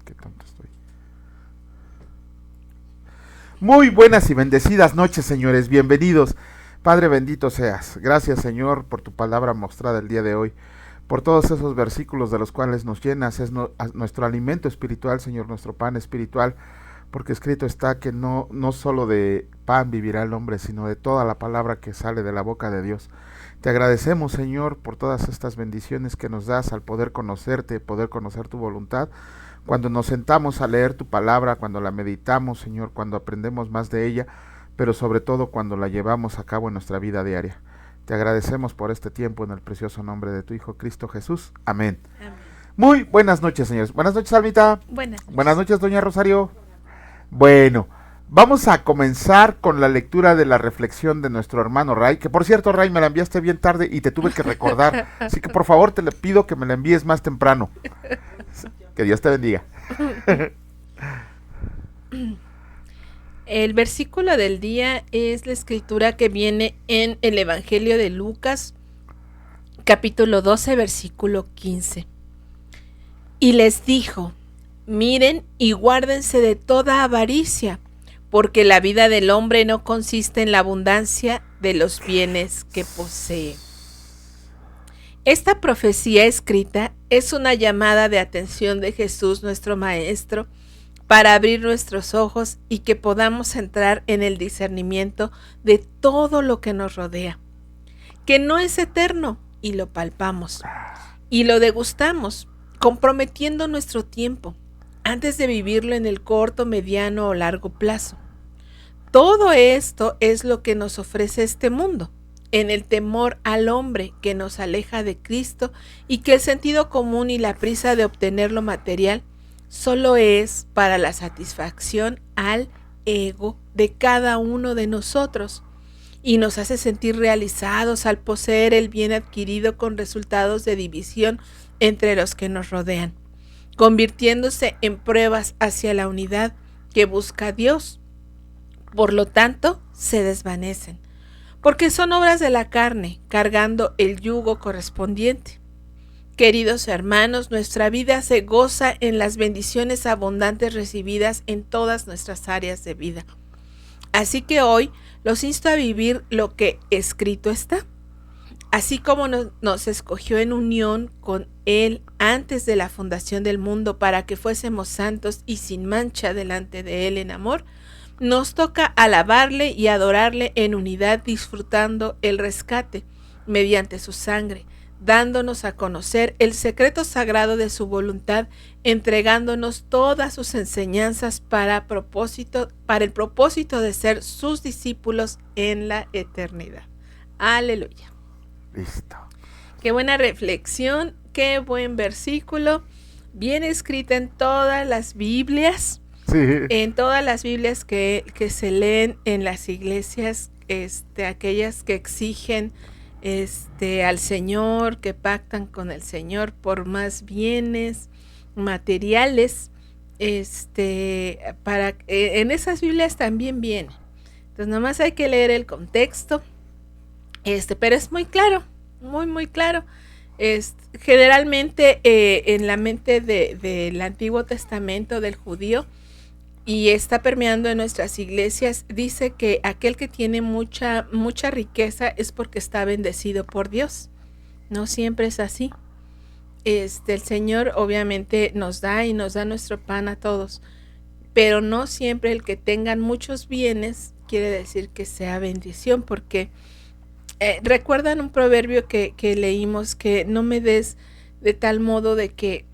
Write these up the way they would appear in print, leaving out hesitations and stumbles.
Qué tonto estoy. Muy buenas y bendecidas noches, señores. Bienvenidos. Padre bendito seas. Gracias, Señor, por tu palabra mostrada el día de hoy. Por todos esos versículos de los cuales nos llenas. Es nuestro alimento espiritual, Señor, nuestro pan espiritual. Porque escrito está que no solo de pan vivirá el hombre, sino de toda la palabra que sale de la boca de Dios. Te agradecemos, Señor, por todas estas bendiciones que nos das al poder conocerte, poder conocer tu voluntad. Cuando nos sentamos a leer tu palabra, cuando la meditamos, Señor, cuando aprendemos más de ella, pero sobre todo cuando la llevamos a cabo en nuestra vida diaria. Te agradecemos por este tiempo en el precioso nombre de tu Hijo Cristo Jesús. Amén. Amén. Muy buenas noches, señores. Buenas noches, Almita. Buenas noches. Buenas noches, doña Rosario. Bueno, vamos a comenzar con la lectura de la reflexión de nuestro hermano Ray, que por cierto, Ray, me la enviaste bien tarde y te tuve que recordar, así que por favor te le pido que me la envíes más temprano. Que Dios te bendiga. El versículo del día es la escritura que viene en el Evangelio de Lucas, capítulo 12, versículo 15. Y les dijo: miren y guárdense de toda avaricia, porque la vida del hombre no consiste en la abundancia de los bienes que posee. Esta profecía escrita es una llamada de atención de Jesús, nuestro Maestro, para abrir nuestros ojos y que podamos entrar en el discernimiento de todo lo que nos rodea, que no es eterno, y lo palpamos y lo degustamos, comprometiendo nuestro tiempo antes de vivirlo en el corto, mediano o largo plazo. Todo esto es lo que nos ofrece este mundo, en el temor al hombre que nos aleja de Cristo, y que el sentido común y la prisa de obtener lo material solo es para la satisfacción al ego de cada uno de nosotros, y nos hace sentir realizados al poseer el bien adquirido, con resultados de división entre los que nos rodean, convirtiéndose en pruebas hacia la unidad que busca Dios. Por lo tanto, se desvanecen, porque son obras de la carne, cargando el yugo correspondiente. Queridos hermanos, nuestra vida se goza en las bendiciones abundantes recibidas en todas nuestras áreas de vida. Así que hoy los insto a vivir lo que escrito está. Así como nos escogió en unión con Él antes de la fundación del mundo para que fuésemos santos y sin mancha delante de Él en amor, nos toca alabarle y adorarle en unidad, disfrutando el rescate mediante su sangre, dándonos a conocer el secreto sagrado de su voluntad, entregándonos todas sus enseñanzas para el propósito de ser sus discípulos en la eternidad. Aleluya. Listo. Qué buena reflexión, qué buen versículo, bien escrita en todas las Biblias. Sí. En todas las Biblias que se leen en las iglesias, aquellas que exigen al Señor, que pactan con el Señor por más bienes materiales, en esas Biblias también viene. Entonces nomás hay que leer el contexto, pero es muy claro, muy muy claro. Generalmente en la mente del Antiguo Testamento del judío, y está permeando en nuestras iglesias, dice que aquel que tiene mucha riqueza es porque está bendecido por Dios. No siempre es así. El Señor obviamente nos da nuestro pan a todos, pero no siempre el que tengan muchos bienes quiere decir que sea bendición, porque recuerdan un proverbio que leímos, que no me des de tal modo de que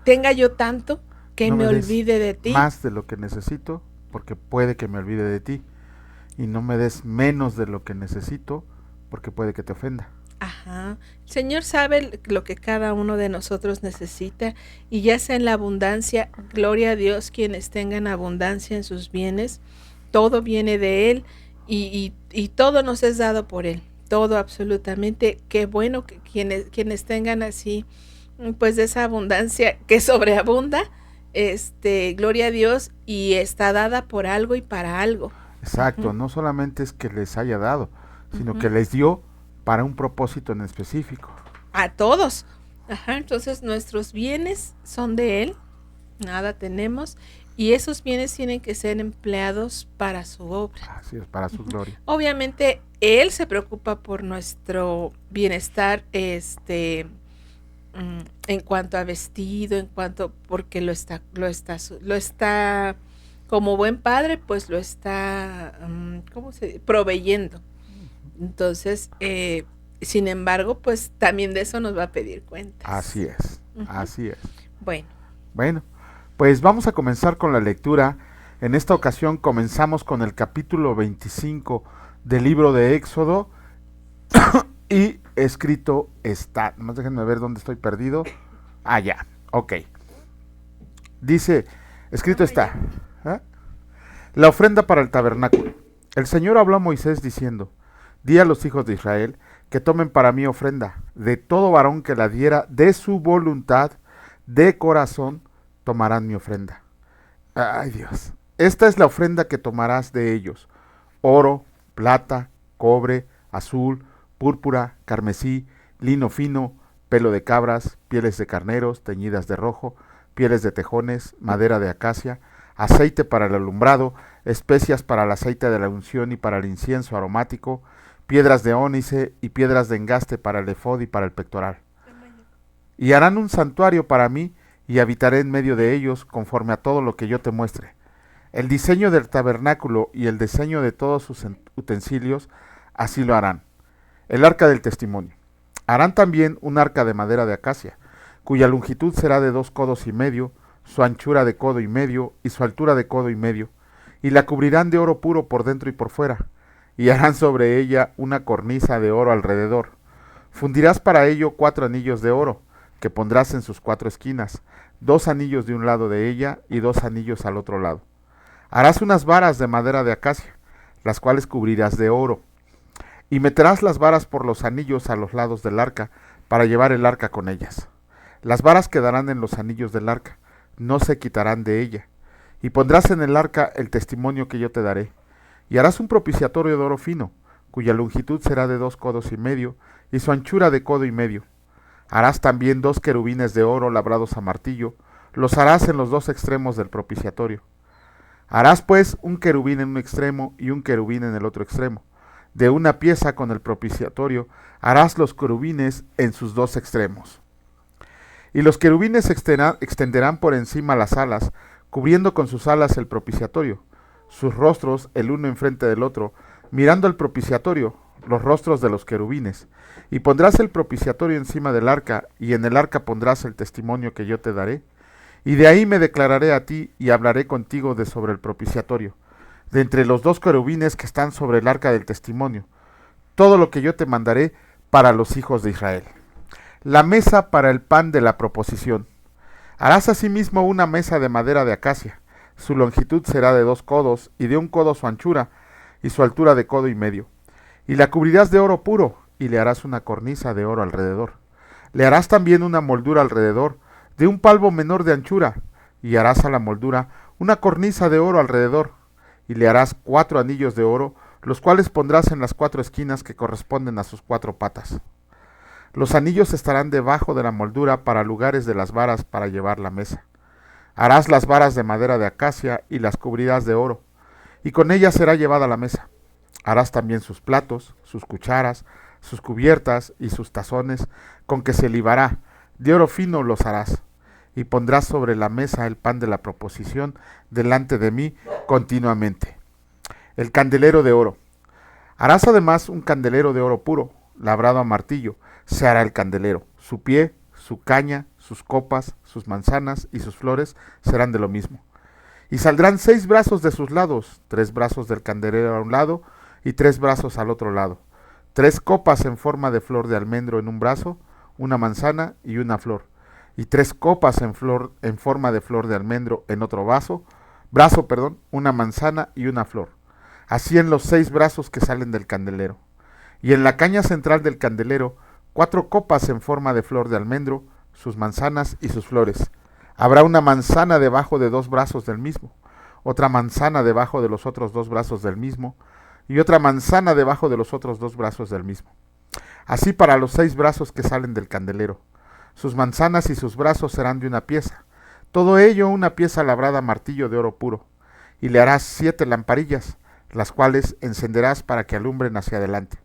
tenga yo tanto que no me olvide de ti. Más de lo que necesito, porque puede que me olvide de ti. Y no me des menos de lo que necesito, porque puede que te ofenda. Ajá. El Señor sabe lo que cada uno de nosotros necesita, y ya sea en la abundancia, gloria a Dios, quienes tengan abundancia en sus bienes, todo viene de Él, y todo nos es dado por Él, todo absolutamente. Qué bueno que quienes tengan así, pues de esa abundancia que sobreabunda, gloria a Dios, y está dada por algo y para algo. Exacto, no solamente es que les haya dado, sino que les dio para un propósito en específico. A todos. Ajá, entonces nuestros bienes son de Él, nada tenemos, y esos bienes tienen que ser empleados para su obra. Así es, para su gloria. Obviamente, Él se preocupa por nuestro bienestar, en cuanto a vestido, en cuanto, porque lo está, como buen padre, pues lo está, ¿cómo se dice? Proveyendo. Entonces, sin embargo, pues también de eso nos va a pedir cuentas. Así es, así es. Bueno, pues vamos a comenzar con la lectura. En esta ocasión comenzamos con el capítulo 25 del libro de Éxodo y escrito está. Nomás déjenme ver dónde estoy perdido. Ah, ya, ok. Dice, escrito está. ¿Eh? La ofrenda para el tabernáculo. El Señor habló a Moisés diciendo, di a los hijos de Israel que tomen para mí ofrenda, de todo varón que la diera de su voluntad, de corazón, tomarán mi ofrenda. Ay Dios, esta es la ofrenda que tomarás de ellos: oro, plata, cobre, azul, púrpura, carmesí, lino fino, pelo de cabras, pieles de carneros teñidas de rojo, pieles de tejones, madera de acacia, aceite para el alumbrado, especias para el aceite de la unción y para el incienso aromático, piedras de ónice y piedras de engaste para el efod y para el pectoral. Y harán un santuario para mí, y habitaré en medio de ellos, conforme a todo lo que yo te muestre. El diseño del tabernáculo y el diseño de todos sus utensilios, así lo harán. El arca del testimonio. Harán también un arca de madera de acacia, cuya longitud será de 2 codos y medio, su anchura de codo y medio, y su altura de codo y medio, y la cubrirán de oro puro por dentro y por fuera, y harán sobre ella una cornisa de oro alrededor. Fundirás para ello 4 anillos de oro, que pondrás en sus 4 esquinas, 2 anillos de un lado de ella y 2 anillos al otro lado. Harás unas varas de madera de acacia, las cuales cubrirás de oro, y meterás las varas por los anillos a los lados del arca, para llevar el arca con ellas. Las varas quedarán en los anillos del arca, no se quitarán de ella. Y pondrás en el arca el testimonio que yo te daré. Y harás un propiciatorio de oro fino, cuya longitud será de 2 codos y medio, y su anchura de codo y medio. Harás también 2 querubines de oro labrados a martillo, los harás en los 2 extremos del propiciatorio. Harás pues un querubín en un extremo y un querubín en el otro extremo. De una pieza con el propiciatorio harás los querubines en sus 2 extremos. Y los querubines extenderán por encima las alas, cubriendo con sus alas el propiciatorio, sus rostros el uno enfrente del otro, mirando al propiciatorio, los rostros de los querubines. Y pondrás el propiciatorio encima del arca, y en el arca pondrás el testimonio que yo te daré. Y de ahí me declararé a ti, y hablaré contigo de sobre el propiciatorio, de entre los 2 querubines que están sobre el arca del testimonio, todo lo que yo te mandaré para los hijos de Israel. La mesa para el pan de la proposición. Harás asimismo una mesa de madera de acacia. Su longitud será de 2 codos, y de 1 codo su anchura, y su altura de codo y medio. Y la cubrirás de oro puro, y le harás una cornisa de oro alrededor. Le harás también una moldura alrededor, de 1 palmo menor de anchura, y harás a la moldura una cornisa de oro alrededor. Y le harás 4 anillos de oro, los cuales pondrás en las 4 esquinas que corresponden a sus 4 patas. Los anillos estarán debajo de la moldura para lugares de las varas para llevar la mesa. Harás las varas de madera de acacia y las cubrirás de oro, y con ellas será llevada la mesa. Harás también sus platos, sus cucharas, sus cubiertas y sus tazones, con que se libará, de oro fino los harás. Y pondrás sobre la mesa el pan de la proposición delante de mí continuamente. El candelero de oro. Harás además un candelero de oro puro, labrado a martillo. Se hará el candelero. Su pie, su caña, sus copas, sus manzanas y sus flores serán de lo mismo. Y saldrán 6 brazos de sus lados, 3 brazos del candelero a un lado y 3 brazos al otro lado. 3 copas en forma de flor de almendro en un brazo, una manzana y una flor. Y 3 copas en forma de flor de almendro en otro brazo, una manzana y una flor. Así en los 6 brazos que salen del candelero. Y en la caña central del candelero, 4 copas en forma de flor de almendro, sus manzanas y sus flores. Habrá una manzana debajo de 2 brazos del mismo, otra manzana debajo de los otros 2 brazos del mismo, y otra manzana debajo de los otros 2 brazos del mismo. Así para los 6 brazos que salen del candelero. Sus manzanas y sus brazos serán de una pieza. todo ello una pieza labrada a martillo de oro puro, y le harás 7 lamparillas, las cuales encenderás para que alumbren hacia adelante.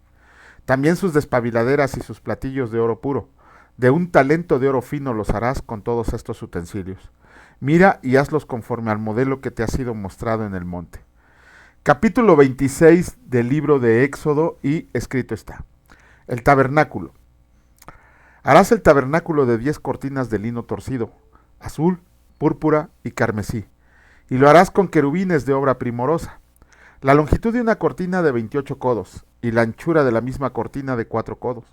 También sus despabiladeras y sus platillos de oro puro, de un talento de oro fino los harás con todos estos utensilios. Mira y hazlos conforme al modelo que te ha sido mostrado en el monte. Capítulo 26 del libro de Éxodo, y escrito está: el tabernáculo. Harás el tabernáculo de 10 cortinas de lino torcido, azul, púrpura y carmesí, y lo harás con querubines de obra primorosa. La longitud de una cortina de 28 codos, y la anchura de la misma cortina de 4 codos.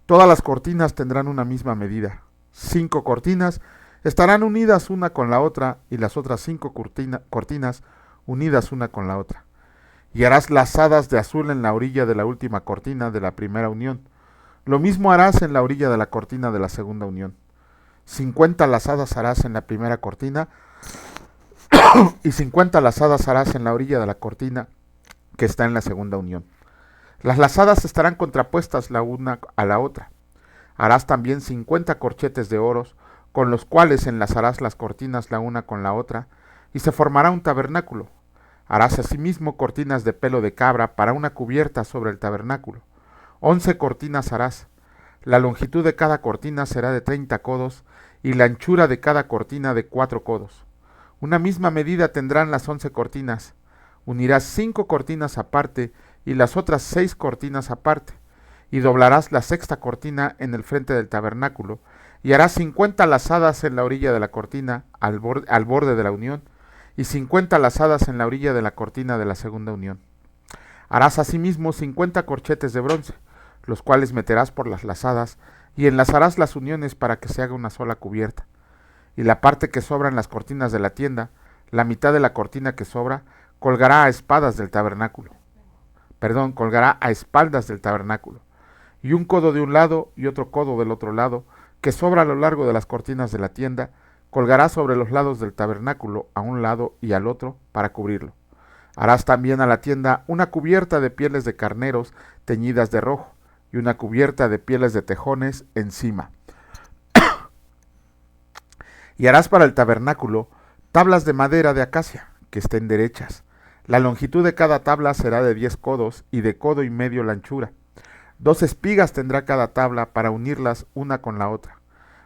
Todas las cortinas tendrán una misma medida. 5 cortinas estarán unidas una con la otra, y las otras 5 cortinas unidas una con la otra. Y harás lazadas de azul en la orilla de la última cortina de la primera unión. Lo mismo harás en la orilla de la cortina de la segunda unión. 50 lazadas harás en la primera cortina y 50 lazadas harás en la orilla de la cortina que está en la segunda unión. Las lazadas estarán contrapuestas la una a la otra. Harás también 50 corchetes de oros, con los cuales enlazarás las cortinas la una con la otra, y se formará un tabernáculo. Harás asimismo cortinas de pelo de cabra para una cubierta sobre el tabernáculo. 11 cortinas harás. La longitud de cada cortina será de 30 codos, y la anchura de cada cortina de 4 codos. Una misma medida tendrán las 11 cortinas. Unirás 5 cortinas aparte, y las otras 6 cortinas aparte, y doblarás la sexta cortina en el frente del tabernáculo, y harás 50 lazadas en la orilla de la cortina al borde de la unión, y 50 lazadas en la orilla de la cortina de la segunda unión. Harás asimismo 50 corchetes de bronce, los cuales meterás por las lazadas, y enlazarás las uniones para que se haga una sola cubierta. Y la parte que sobra en las cortinas de la tienda, la mitad de la cortina que sobra, colgará a espaldas del tabernáculo. Y un codo de un lado y otro codo del otro lado, que sobra a lo largo de las cortinas de la tienda, colgará sobre los lados del tabernáculo a un lado y al otro para cubrirlo. Harás también a la tienda una cubierta de pieles de carneros teñidas de rojo, y una cubierta de pieles de tejones encima. Y harás para el tabernáculo tablas de madera de acacia, que estén derechas. La longitud de cada tabla será de 10 codos, y de codo y medio la anchura. 2 espigas tendrá cada tabla para unirlas una con la otra.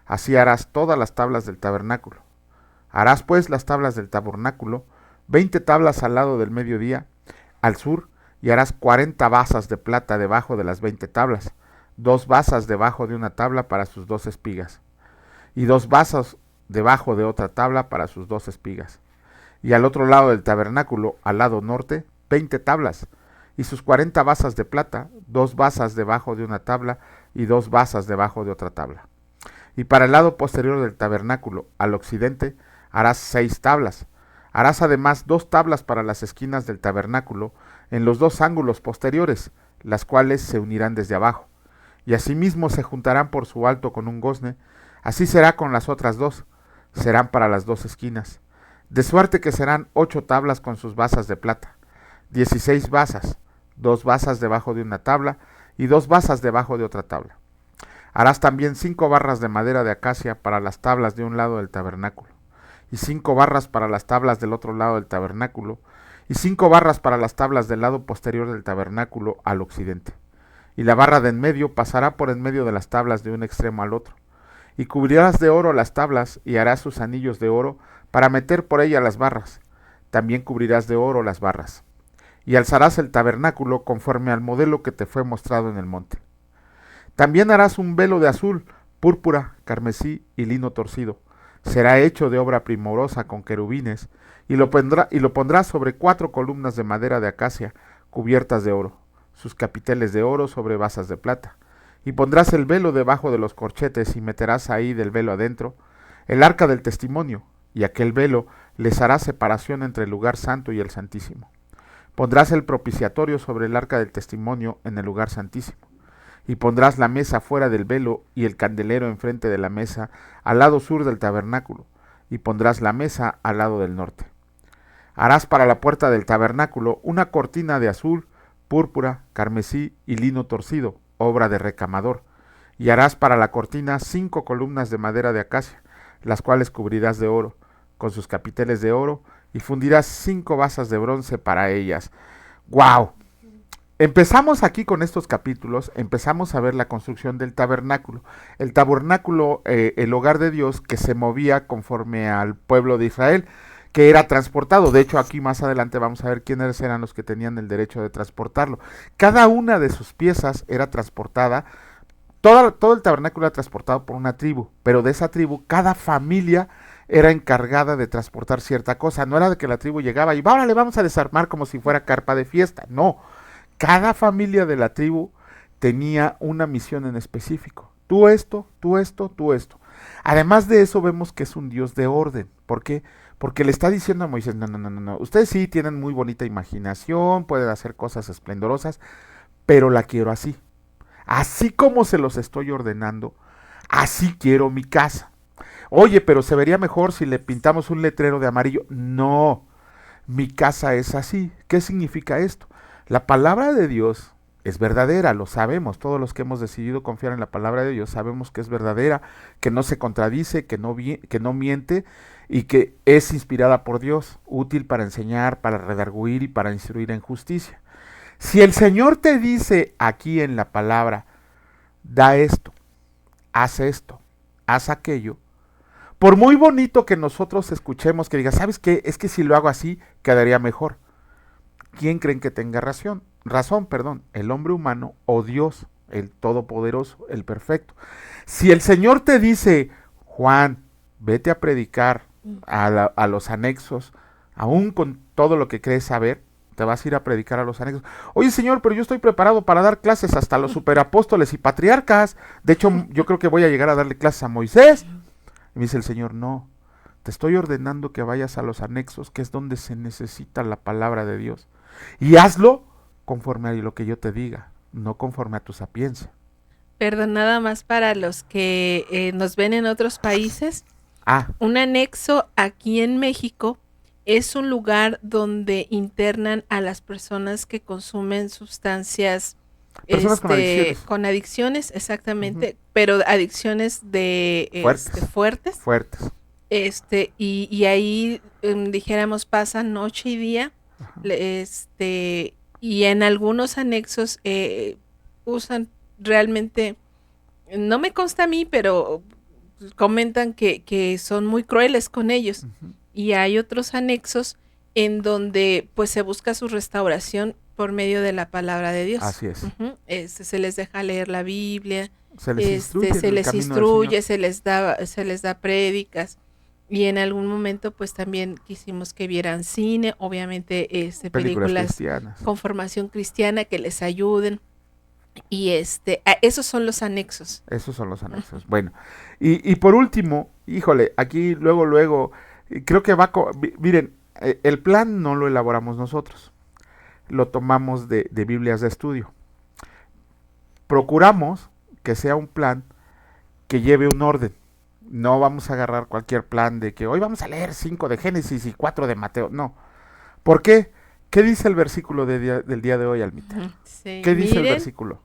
Así harás todas las tablas del tabernáculo. Harás pues las tablas del tabernáculo, 20 tablas al lado del mediodía, al sur, y harás 40 basas de plata debajo de las 20 tablas, 2 basas debajo de una tabla para sus 2 espigas, y 2 basas debajo de otra tabla para sus 2 espigas. Y al otro lado del tabernáculo, al lado norte, 20 tablas, y sus 40 basas de plata, 2 basas debajo de una tabla, y 2 basas debajo de otra tabla. Y para el lado posterior del tabernáculo, al occidente, harás 6 tablas. Harás además 2 tablas para las esquinas del tabernáculo, en los 2 ángulos posteriores, las cuales se unirán desde abajo, y asimismo se juntarán por su alto con un gozne. Así será con las otras 2, serán para las 2 esquinas, de suerte que serán 8 tablas con sus basas de plata, 16 basas, 2 basas debajo de una tabla, y 2 basas debajo de otra tabla. Harás también 5 barras de madera de acacia para las tablas de un lado del tabernáculo, y 5 barras para las tablas del otro lado del tabernáculo, y 5 barras para las tablas del lado posterior del tabernáculo al occidente. Y la barra de en medio pasará por en medio de las tablas de un extremo al otro. Y cubrirás de oro las tablas, y harás sus anillos de oro para meter por ella las barras. También cubrirás de oro las barras. Y alzarás el tabernáculo conforme al modelo que te fue mostrado en el monte. También harás un velo de azul, púrpura, carmesí y lino torcido. Será hecho de obra primorosa con querubines, y lo pondrás sobre 4 columnas de madera de acacia cubiertas de oro, sus capiteles de oro sobre basas de plata. Y pondrás el velo debajo de los corchetes, y meterás ahí del velo adentro el arca del testimonio, y aquel velo les hará separación entre el lugar santo y el santísimo. Pondrás el propiciatorio sobre el arca del testimonio en el lugar santísimo. Y pondrás la mesa fuera del velo y el candelero enfrente de la mesa al lado sur del tabernáculo, y pondrás la mesa al lado del norte. Harás para la puerta del tabernáculo una cortina de azul, púrpura, carmesí y lino torcido, obra de recamador, y harás para la cortina 5 columnas de madera de acacia, las cuales cubrirás de oro, con sus capiteles de oro, y fundirás 5 basas de bronce para ellas. ¡Wow! Empezamos aquí con estos capítulos, empezamos a ver la construcción del tabernáculo. El tabernáculo, el hogar de Dios, que se movía conforme al pueblo de Israel, que era transportado. De hecho, aquí más adelante vamos a ver quiénes eran los que tenían el derecho de transportarlo. Cada una de sus piezas era transportada, todo el tabernáculo era transportado por una tribu, pero de esa tribu, cada familia era encargada de transportar cierta cosa. No era de que la tribu llegaba y ahora le vamos a desarmar como si fuera carpa de fiesta, no. Cada familia de la tribu tenía una misión en específico. Tú esto, tú esto, tú esto. Además de eso vemos que es un Dios de orden. ¿Por qué? Porque le está diciendo a Moisés, no. Ustedes sí tienen muy bonita imaginación, pueden hacer cosas esplendorosas, pero la quiero así. Así como se los estoy ordenando, así quiero mi casa. Oye, pero se vería mejor si le pintamos un letrero de amarillo. No, mi casa es así. ¿Qué significa esto? La palabra de Dios es verdadera, lo sabemos. Todos los que hemos decidido confiar en la palabra de Dios sabemos que es verdadera, que no se contradice, que no miente y que es inspirada por Dios, útil para enseñar, para redarguir y para instruir en justicia. Si el Señor te dice aquí en la palabra, da esto, haz aquello, por muy bonito que nosotros escuchemos que diga, ¿sabes qué? Es que si lo hago así, quedaría mejor. ¿Quién creen que tenga razón? ¿El hombre humano o Dios, el todopoderoso, el perfecto? Si el Señor te dice, Juan, vete a predicar a los anexos, aún con todo lo que crees saber, te vas a ir a predicar a los anexos. Oye, Señor, pero yo estoy preparado para dar clases hasta a los superapóstoles y patriarcas. De hecho, yo creo que voy a llegar a darle clases a Moisés. Y me dice el Señor, no, te estoy ordenando que vayas a los anexos, que es donde se necesita la palabra de Dios. Y hazlo conforme a lo que yo te diga, no conforme a tu sapiencia. Perdón, nada más para los que nos ven en otros países. Un anexo aquí en México es un lugar donde internan a las personas que consumen sustancias con adicciones, exactamente, pero adicciones de fuertes. Y ahí dijéramos pasan noche y día. Y en algunos anexos usan realmente, no me consta a mí, pero comentan que son muy crueles con ellos. Y hay otros anexos en donde pues se busca su restauración por medio de la palabra de Dios. Así es. Se les deja leer la Biblia, se les instruye, se les da prédicas. Y en algún momento pues también quisimos que vieran cine, obviamente películas con formación cristiana que les ayuden. Y esos son los anexos. Bueno, y por último, híjole, aquí luego, creo que miren, el plan no lo elaboramos nosotros, lo tomamos de Biblias de estudio. Procuramos que sea un plan que lleve un orden. No vamos a agarrar cualquier plan de que hoy vamos a leer 5 de Génesis y 4 de Mateo. No. ¿Por qué? ¿Qué dice el versículo del día de hoy, Almita? Sí, ¿Qué dice el versículo?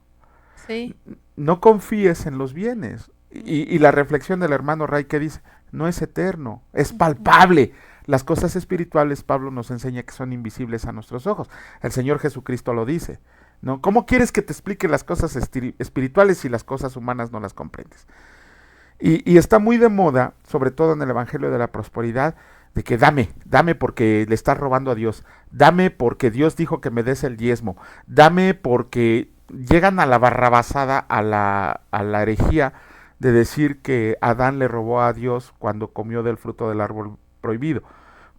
Sí. No confíes en los bienes. Y la reflexión del hermano Ray, ¿qué dice? No es eterno, es palpable. Las cosas espirituales, Pablo nos enseña que son invisibles a nuestros ojos. El Señor Jesucristo lo dice, ¿no? ¿Cómo quieres que te explique las cosas espirituales si las cosas humanas no las comprendes? Y está muy de moda, sobre todo en el Evangelio de la Prosperidad, de que dame porque le estás robando a Dios, dame porque Dios dijo que me des el diezmo, dame porque llegan a la barrabasada, a la herejía de decir que Adán le robó a Dios cuando comió del fruto del árbol prohibido,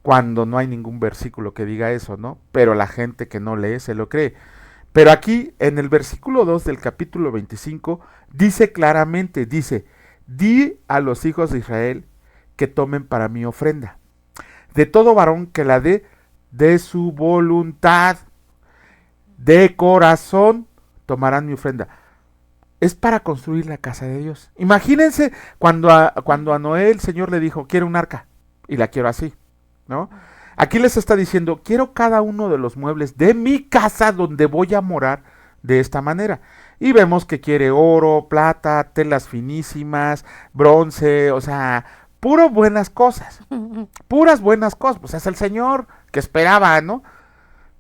cuando no hay ningún versículo que diga eso, ¿no? Pero la gente que no lee se lo cree. Pero aquí, en el versículo 2 del capítulo 25, dice claramente, di a los hijos de Israel que tomen para mí ofrenda. De todo varón que la dé de su voluntad, de corazón, tomarán mi ofrenda. Es para construir la casa de Dios. Imagínense cuando a Noé el Señor le dijo, quiero un arca, y la quiero así, ¿no? Aquí les está diciendo, quiero cada uno de los muebles de mi casa donde voy a morar de esta manera. Y vemos que quiere oro, plata, telas finísimas, bronce, o sea, Puro buenas cosas, puras buenas cosas. Pues es el Señor que esperaba, ¿no?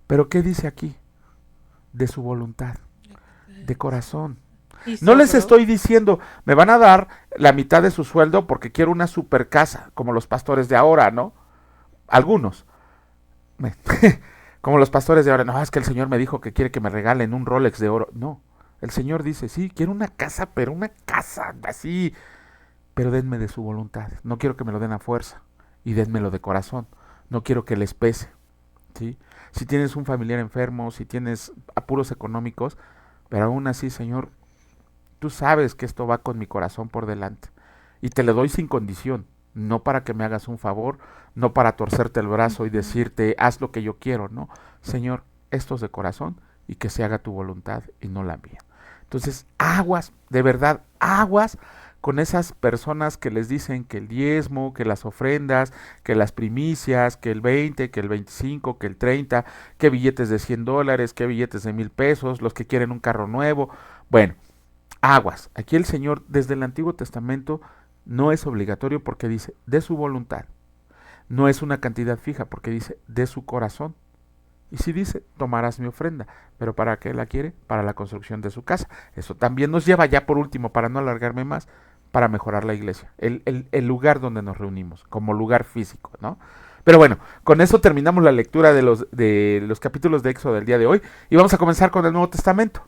Pero ¿qué dice aquí? De su voluntad, de corazón. No les estoy diciendo, me van a dar la mitad de su sueldo porque quiero una super casa, como los pastores de ahora, ¿no? Algunos. Como los pastores de ahora, no, es que el Señor me dijo que quiere que me regalen un Rolex de oro. No, el Señor dice, sí, quiero una casa, pero una casa así, pero denme de su voluntad. No quiero que me lo den a fuerza y denmelo de corazón. No quiero que les pese, ¿sí? Si tienes un familiar enfermo, si tienes apuros económicos, pero aún así, Señor, tú sabes que esto va con mi corazón por delante y te lo doy sin condición. No para que me hagas un favor, no para torcerte el brazo y decirte, haz lo que yo quiero, no. Señor, esto es de corazón y que se haga tu voluntad y no la mía. Entonces, aguas, de verdad, aguas con esas personas que les dicen que el diezmo, que las ofrendas, que las primicias, que el 20, que el 25, que el 30, que billetes de $100, que billetes de $1,000, los que quieren un carro nuevo. Bueno, aguas. Aquí el Señor, desde el Antiguo Testamento, no es obligatorio porque dice de su voluntad. No es una cantidad fija porque dice de su corazón. Y si dice, tomarás mi ofrenda. ¿Pero para qué la quiere? Para la construcción de su casa. Eso también nos lleva ya por último, para no alargarme más, para mejorar la iglesia. El lugar donde nos reunimos, como lugar físico, ¿no? Pero bueno, con eso terminamos la lectura de los capítulos de Éxodo del día de hoy. Y vamos a comenzar con el Nuevo Testamento.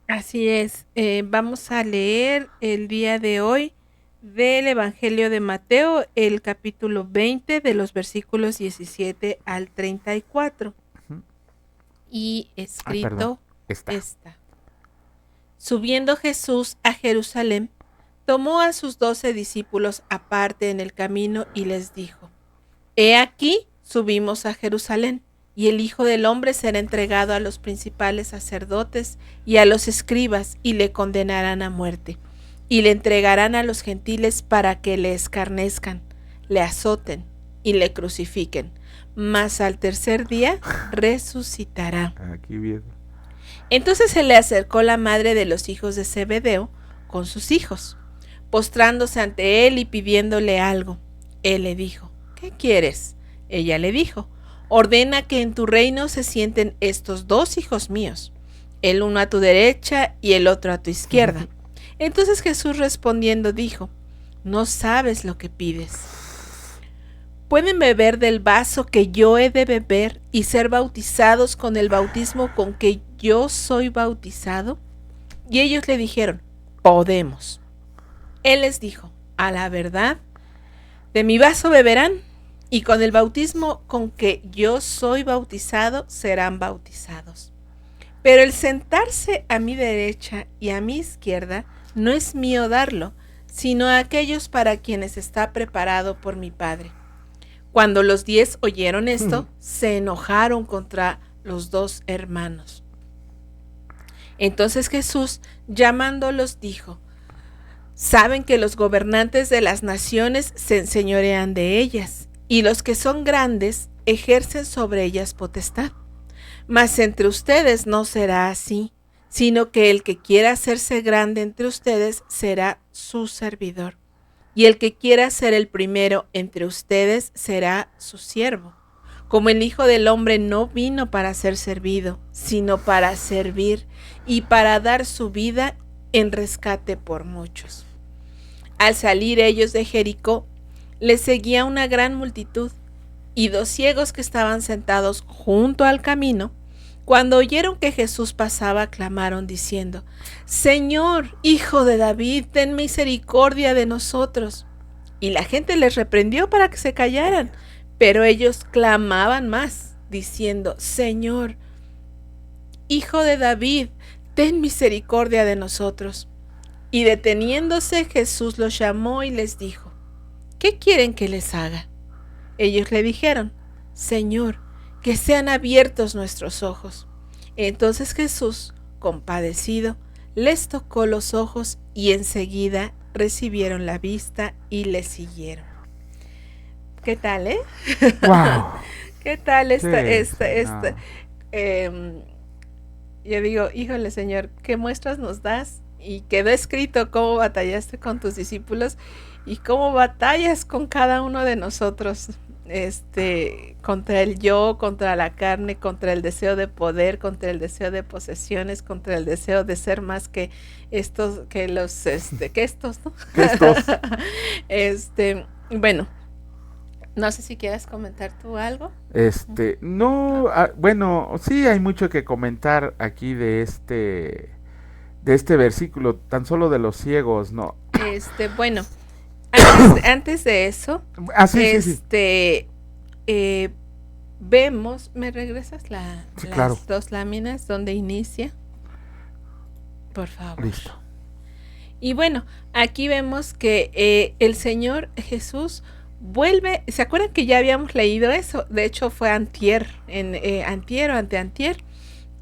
Así es. Vamos a leer el día de hoy del Evangelio de Mateo, el capítulo 20, de los versículos 17 al 34. Y escrito está. Subiendo Jesús a Jerusalén, tomó a sus 12 discípulos aparte en el camino y les dijo: He aquí, subimos a Jerusalén, y el Hijo del Hombre será entregado a los principales sacerdotes y a los escribas, y le condenarán a muerte, y le entregarán a los gentiles para que le escarnezcan, le azoten y le crucifiquen, mas al tercer día resucitará. Aquí viene. Entonces se le acercó la madre de los hijos de Zebedeo con sus hijos, postrándose ante él y pidiéndole algo. Él le dijo: ¿Qué quieres? Ella le dijo: Ordena que en tu reino se sienten estos 2 hijos míos, el uno a tu derecha y el otro a tu izquierda. Entonces Jesús respondiendo dijo: No sabes lo que pides. ¿Pueden beber del vaso que yo he de beber y ser bautizados con el bautismo con que yo soy bautizado? Y ellos le dijeron: Podemos. Él les dijo: A la verdad, de mi vaso beberán, y con el bautismo con que yo soy bautizado serán bautizados. Pero el sentarse a mi derecha y a mi izquierda no es mío darlo, sino a aquellos para quienes está preparado por mi Padre. Cuando los 10 oyeron esto, se enojaron contra los 2 hermanos. Entonces Jesús, llamándolos, dijo: Saben que los gobernantes de las naciones se enseñorean de ellas, y los que son grandes ejercen sobre ellas potestad. Mas entre ustedes no será así, sino que el que quiera hacerse grande entre ustedes será su servidor, y el que quiera ser el primero entre ustedes será su siervo. Como el Hijo del Hombre no vino para ser servido, sino para servir y para dar su vida en rescate por muchos. Al salir ellos de Jericó, les seguía una gran multitud, y 2 ciegos que estaban sentados junto al camino, cuando oyeron que Jesús pasaba, clamaron diciendo: Señor, Hijo de David, ten misericordia de nosotros. Y la gente les reprendió para que se callaran, pero ellos clamaban más, diciendo: Señor, Hijo de David, ten misericordia de nosotros. Y deteniéndose, Jesús los llamó y les dijo: ¿Qué quieren que les haga? Ellos le dijeron: Señor, que sean abiertos nuestros ojos. Entonces Jesús, compadecido, les tocó los ojos y enseguida recibieron la vista y le siguieron. ¿Qué tal, Wow. ¿Qué tal esta? No. Yo digo, híjole, Señor, ¿qué muestras nos das? Y quedó escrito cómo batallaste con tus discípulos. y cómo batallas con cada uno de nosotros, contra el yo, contra la carne, contra el deseo de poder, contra el deseo de posesiones, contra el deseo de ser más que estos, que estos, ¿no? Que estos. Bueno, no sé si quieras comentar tú algo. No, bueno, sí hay mucho que comentar aquí de este versículo, tan solo de los ciegos, ¿no? Bueno, antes de eso, Sí, sí. eh, vemos, ¿me regresas Sí, las claro. dos láminas donde inicia? Por favor. Listo. Y bueno, aquí vemos que el Señor Jesús vuelve. ¿Se acuerdan que ya habíamos leído eso? De hecho fue antier, antier o anteantier,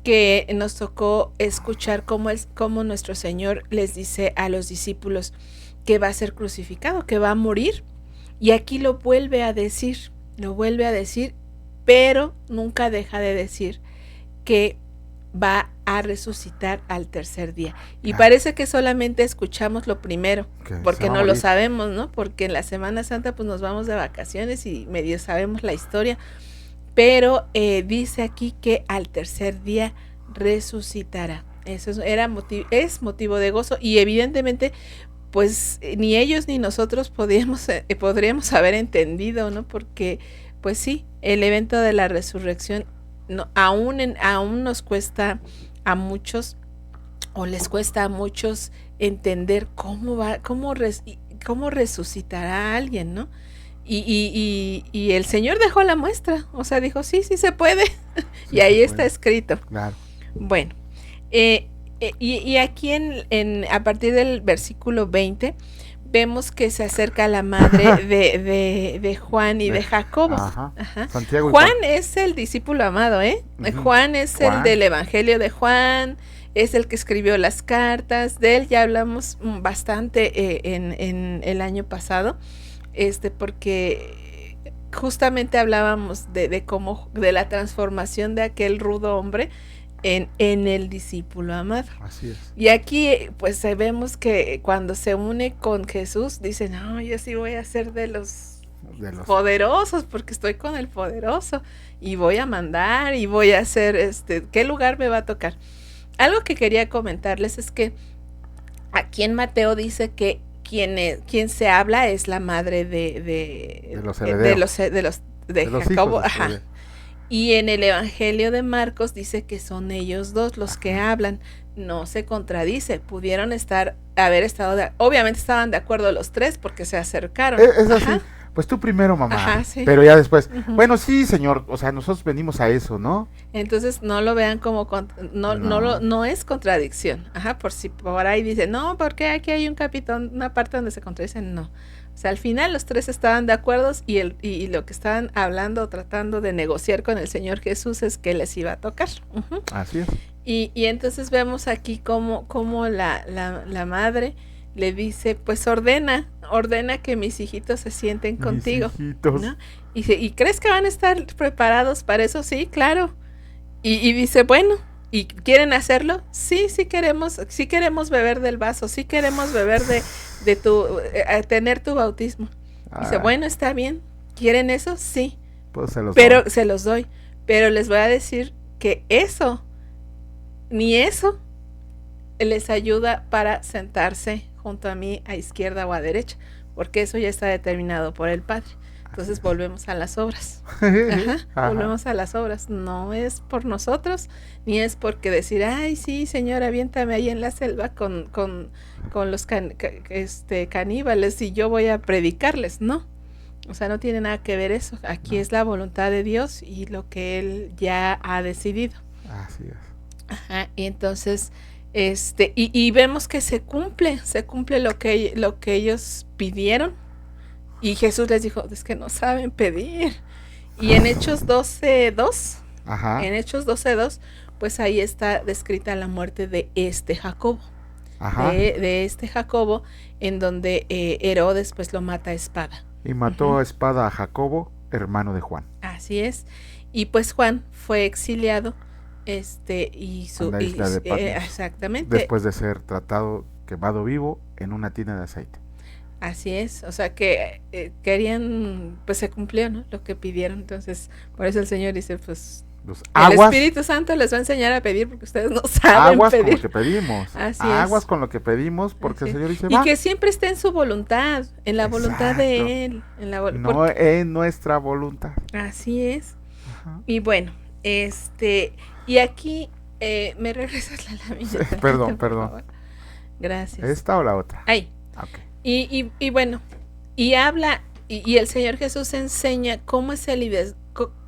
que nos tocó escuchar cómo nuestro Señor les dice a los discípulos que va a ser crucificado, que va a morir. Y aquí lo vuelve a decir, pero nunca deja de decir que va a resucitar al tercer día. Y parece que solamente escuchamos lo primero, porque no lo sabemos, ¿no? Porque en la Semana Santa pues nos vamos de vacaciones y medio sabemos la historia, pero dice aquí que al tercer día resucitará. Eso es motivo de gozo, y evidentemente pues ni ellos ni nosotros podríamos haber entendido, ¿no? Porque pues sí, el evento de la resurrección aún nos cuesta a muchos, o les cuesta a muchos entender cómo resucitará a alguien, ¿no? Y el Señor dejó la muestra, o sea, dijo, sí se puede, y ahí está escrito. Claro. Bueno, y aquí a partir del versículo 20, vemos que se acerca la madre de Juan y de Jacobo. Ajá. Santiago Juan es el discípulo amado, Juan es el del Evangelio de Juan, es el que escribió las cartas. De él ya hablamos bastante en el año pasado, porque justamente hablábamos de la transformación de aquel rudo hombre en el discípulo amado. Así es. Y aquí pues vemos que cuando se une con Jesús, dice, no, yo sí voy a ser de los poderosos, porque estoy con el poderoso, y voy a mandar, y voy a hacer, ¿qué lugar me va a tocar? Algo que quería comentarles es que aquí en Mateo dice que quien se habla es la madre de los herederos, de Jacobo, ajá. Y en el Evangelio de Marcos dice que son ellos dos los que hablan. No se contradice, pudieron haber estado, obviamente estaban de acuerdo los tres porque se acercaron. Es así, pues tú primero, mamá. Ajá, sí. Pero ya después, bueno, sí, Señor, o sea, nosotros venimos a eso, ¿no? Entonces no lo vean como, no es contradicción. Ajá, por si por ahí dicen, no, porque aquí hay una parte donde se contradicen, no. O sea, al final los tres estaban de acuerdo, y lo que estaban hablando, tratando de negociar con el Señor Jesús es que les iba a tocar. Así es. Y entonces vemos aquí cómo la madre le dice, pues ordena que mis hijitos se sienten contigo. Hijitos. ¿No? ¿Y crees que van a estar preparados para eso? Sí, claro. Y dice, bueno, ¿y quieren hacerlo? Sí queremos beber del vaso, sí queremos beber de tener tu bautismo. Dice, bueno, está bien, ¿quieren eso? Sí. Pues se los doy, pero les voy a decir que ni eso les ayuda para sentarse junto a mí a izquierda o a derecha, porque eso ya está determinado por el Padre. Entonces volvemos a las obras. Volvemos a las obras. No es por nosotros, ni es porque decir, ay, sí, Señor, aviéntame ahí en la selva con los caníbales y yo voy a predicarles. No, o sea, no tiene nada que ver eso. Aquí es la voluntad de Dios y lo que Él ya ha decidido. Así es. Y entonces, y vemos que se cumple lo que ellos pidieron. Y Jesús les dijo, es que no saben pedir. Y en Hechos 12:2, en Hechos 12:2, pues ahí está descrita la muerte de Jacobo. De Jacobo, en donde Herodes pues lo mata a espada. Y mató a espada a Jacobo, hermano de Juan. Así es. Y pues Juan fue exiliado, en la isla de Patmos, exactamente. después de ser quemado vivo en una tina de aceite. Así es, o sea que querían, pues se cumplió, ¿no? Lo que pidieron, entonces por eso el Señor dice, pues Los el aguas, Espíritu Santo les va a enseñar a pedir porque ustedes no saben aguas con lo que pedir. pedimos. Así Aguas es, con lo que pedimos, porque así el es. Señor dice, Y va. que siempre esté en su voluntad, en la voluntad Exacto. de Él, No porque en nuestra voluntad. así es. Ajá. Y bueno, y aquí me regresas la lámina Perdón, tantito, por perdón. favor. Gracias. ¿Esta o la otra? Ahí. Ok. Y bueno, y habla, y el Señor Jesús enseña cómo es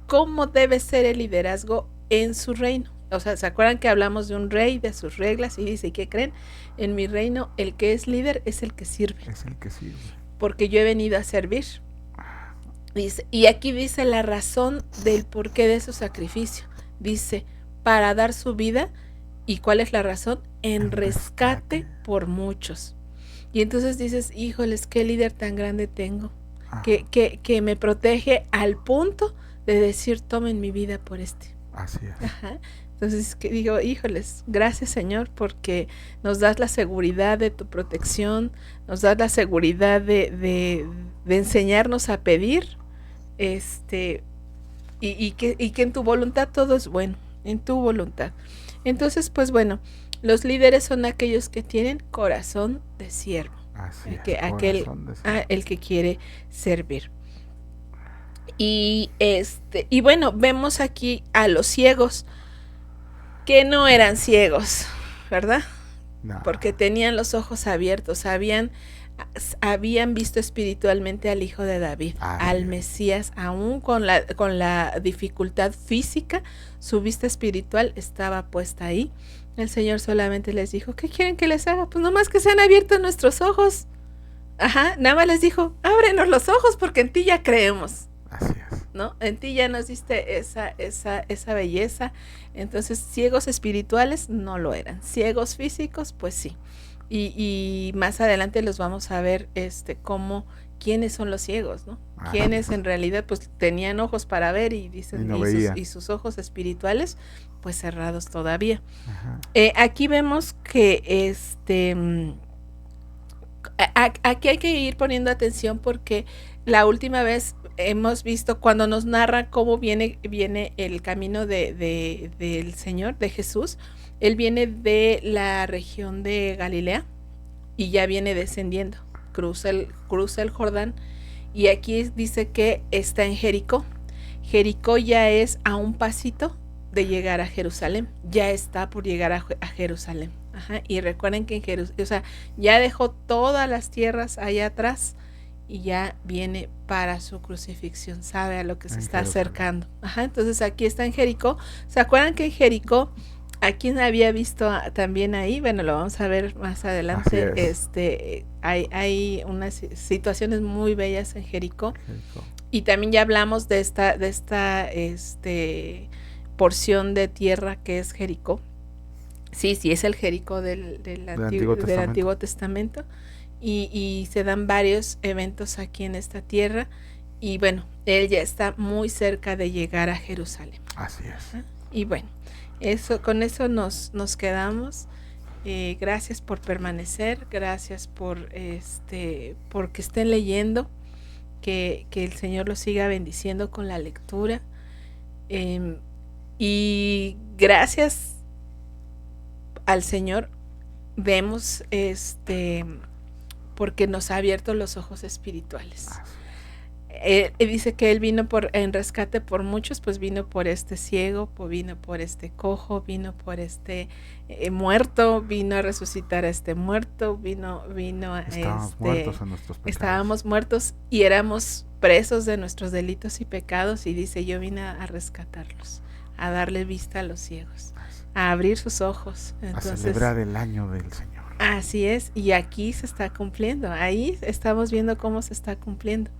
cómo debe ser el liderazgo en su reino. O sea, ¿se acuerdan que hablamos de un rey, de sus reglas? Y dice, ¿y qué creen? En mi reino, el que es líder es el que sirve. Es el que sirve. Porque yo he venido a servir. Dice, y aquí dice la razón del porqué de su sacrificio. Dice, para dar su vida. ¿Y cuál es la razón? En rescate por muchos. Y entonces dices, híjoles, qué líder tan grande tengo, que me protege al punto de decir, tomen mi vida por este. Así es. Ajá. Entonces digo, híjoles, gracias Señor, porque nos das la seguridad de tu protección, nos das la seguridad de enseñarnos a pedir, y que en tu voluntad todo es bueno, en tu voluntad. Entonces, pues bueno, los líderes son aquellos que tienen corazón de siervo. Así es, el que quiere servir. Y bueno, vemos aquí a los ciegos que no eran ciegos, ¿verdad? No. Porque tenían los ojos abiertos, habían visto espiritualmente al Hijo de David, al Mesías, aún con la dificultad física, su vista espiritual estaba puesta ahí. El Señor solamente les dijo, ¿qué quieren que les haga? Pues nomás que sean abiertos nuestros ojos. Ajá, nada más les dijo, ábrenos los ojos porque en ti ya creemos. Así es. ¿No? En ti ya nos diste esa belleza. Entonces, ciegos espirituales no lo eran. Ciegos físicos, pues sí. Y más adelante los vamos a ver quiénes son los ciegos, ¿no? Quienes en realidad pues tenían ojos para ver y dicen y sus ojos espirituales pues cerrados todavía. Aquí vemos que aquí hay que ir poniendo atención porque la última vez hemos visto cuando nos narra cómo viene el camino del Señor, de Jesús. Él viene de la región de Galilea y ya viene descendiendo, cruza el Jordán y aquí dice que está en Jericó. Jericó ya es a un pasito de llegar a Jerusalén, ya está por llegar a Jerusalén. Ajá. Y recuerden que en Jerusalén, o sea, ya dejó todas las tierras allá atrás y ya viene para su crucifixión, sabe a lo que se está acercando. Ajá, entonces aquí está en Jericó. ¿Se acuerdan que en Jericó, a quien había visto también ahí? Bueno, lo vamos a ver más adelante. Hay unas situaciones muy bellas en Jericó. Y también ya hablamos de esta porción de tierra que es Jericó. Sí, es el Jericó del Antiguo Testamento. Y se dan varios eventos aquí en esta tierra. Y bueno, él ya está muy cerca de llegar a Jerusalén. Así es. Y bueno, con eso nos quedamos. Gracias por permanecer, gracias porque estén leyendo, que el Señor los siga bendiciendo con la lectura. Y gracias al Señor vemos porque nos ha abierto los ojos espirituales. Dice que él vino en rescate por muchos, pues vino por este ciego, vino por este cojo, vino por este muerto, vino a resucitar a este muerto, Estábamos muertos en nuestros pecados. Estábamos muertos y éramos presos de nuestros delitos y pecados, y dice, yo vine a rescatarlos, a darle vista a los ciegos, a abrir sus ojos. Entonces, a celebrar el año del Señor. Así es, y aquí se está cumpliendo, ahí estamos viendo cómo se está cumpliendo.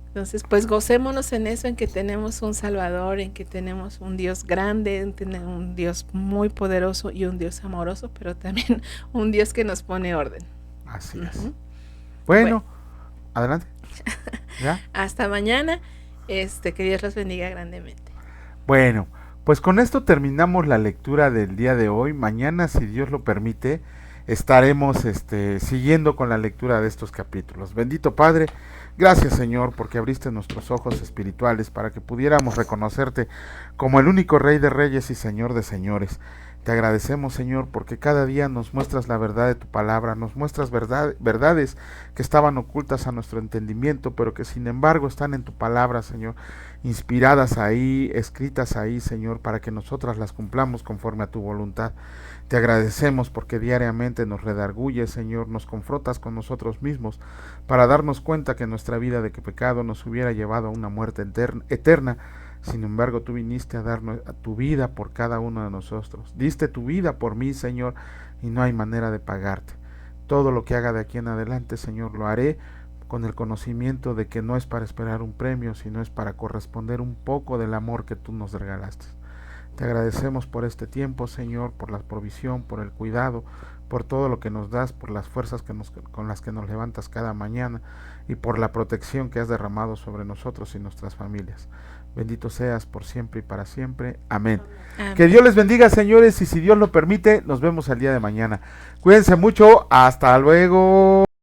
Entonces, pues gocémonos en eso, en que tenemos un Salvador, en que tenemos un Dios grande, un Dios muy poderoso y un Dios amoroso, pero también un Dios que nos pone orden. Así es. Bueno, adelante. ¿Ya? Hasta mañana, que Dios los bendiga grandemente. Bueno, pues con esto terminamos la lectura del día de hoy. Mañana, si Dios lo permite, estaremos siguiendo con la lectura de estos capítulos. Bendito Padre, gracias Señor porque abriste nuestros ojos espirituales para que pudiéramos reconocerte como el único Rey de Reyes y Señor de Señores. Te agradecemos Señor porque cada día nos muestras la verdad de tu palabra, nos muestras verdades que estaban ocultas a nuestro entendimiento, pero que sin embargo están en tu palabra Señor, inspiradas ahí, escritas ahí Señor, para que nosotras las cumplamos conforme a tu voluntad. Te agradecemos porque diariamente nos redarguyes, Señor, nos confrontas con nosotros mismos para darnos cuenta que nuestra vida de pecado nos hubiera llevado a una muerte eterna. Sin embargo, tú viniste a darnos tu vida por cada uno de nosotros. Diste tu vida por mí, Señor, y no hay manera de pagarte. Todo lo que haga de aquí en adelante, Señor, lo haré con el conocimiento de que no es para esperar un premio, sino es para corresponder un poco del amor que tú nos regalaste. Te agradecemos por este tiempo, Señor, por la provisión, por el cuidado, por todo lo que nos das, por las fuerzas con las que nos levantas cada mañana y por la protección que has derramado sobre nosotros y nuestras familias. Bendito seas por siempre y para siempre. Amén. Amén. Que Dios les bendiga, señores, y si Dios lo permite, nos vemos el día de mañana. Cuídense mucho. Hasta luego.